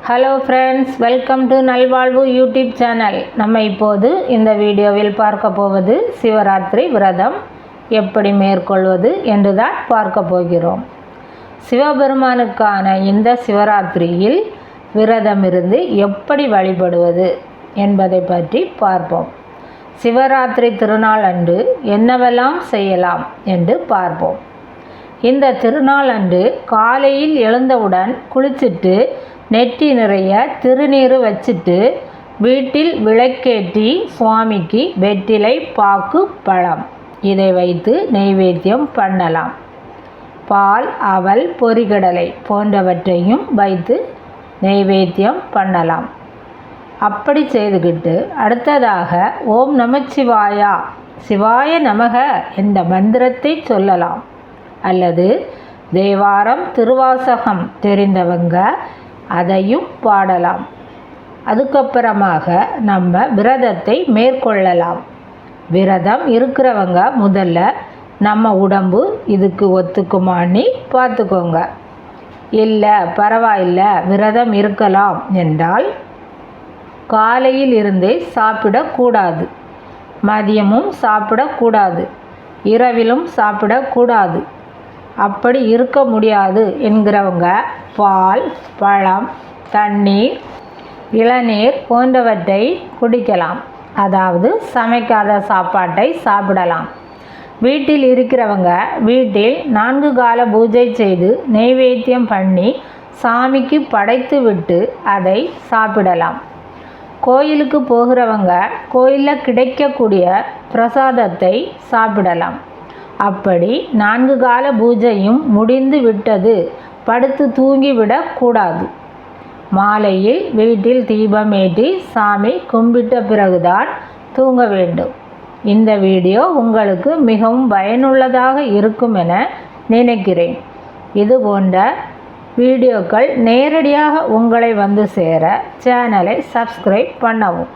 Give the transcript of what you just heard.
Hello friends, welcome to நல்வாழ்வு YouTube channel. நம்ம இப்போது இந்த வீடியோவில் பார்க்க போவது சிவராத்திரி விரதம் எப்படி மேற்கொள்வது என்று தான் பார்க்க போகிறோம். சிவபெருமானுக்கான இந்த சிவராத்திரியில் விரதமிருந்து எப்படி வழிபடுவது என்பதை பற்றி பார்ப்போம். சிவராத்திரி திருநாள் அன்று என்னவெல்லாம் செய்யலாம் என்று பார்ப்போம். இந்த திருநாள் அன்று காலையில் எழுந்தவுடன் குளிச்சுட்டு நெற்றி நிறைய திருநீர் வச்சுட்டு வீட்டில் விளக்கேற்றி சுவாமிக்கு வெற்றிலை, பாக்கு, பழம் இதை வைத்து நெய்வேத்தியம் பண்ணலாம். பால், அவல், பொரிகடலை போன்றவற்றையும் வைத்து நெய்வேத்தியம் பண்ணலாம். அப்படி செய்துக்கிட்டு அடுத்ததாக ஓம் நமச்சிவாயா, சிவாய நமக என்ற மந்திரத்தை சொல்லலாம். அல்லது தேவாரம், திருவாசகம் தெரிந்தவங்க அதையும் பாடலாம். அதுக்கப்புறமாக நம்ம விரதத்தை மேற்கொள்ளலாம். விரதம் இருக்கிறவங்க முதல்ல நம்ம உடம்பு இதுக்கு ஒத்துக்குமான்னு பார்த்துக்கோங்க. இல்லை பரவாயில்லை விரதம் இருக்கலாம் என்றால் காலையில் இருந்தே சாப்பிடக்கூடாது, மதியமும் சாப்பிடக்கூடாது, இரவிலும் சாப்பிடக்கூடாது. அப்படி இருக்க முடியாது என்கிறவங்க பால், பழம், தண்ணீர், இளநீர் போன்றவற்றை குடிக்கலாம். அதாவது சமைக்காத சாப்பாட்டை சாப்பிடலாம். வீட்டில் இருக்கிறவங்க வீட்டில் 4 கால பூஜை செய்து நெய்வேத்தியம் பண்ணி சாமிக்கு படைத்து விட்டு அதை சாப்பிடலாம். கோயிலுக்கு போகிறவங்க கோயிலில் கிடைக்கக்கூடிய பிரசாதத்தை சாப்பிடலாம். அப்படி 4 கால பூஜையும் முடிந்து விட்டது, படுத்து தூங்கிவிடக்கூடாது. மாலையில் வீட்டில் தீபமேற்றி சாமி கும்பிட்ட பிறகுதான் தூங்க வேண்டும். இந்த வீடியோ உங்களுக்கு மிகவும் பயனுள்ளதாக இருக்கும் என நினைக்கிறேன். இது போன்ற வீடியோக்கள் நேரடியாக உங்களை வந்து சேர சேனலை சப்ஸ்கிரைப் பண்ணவும்.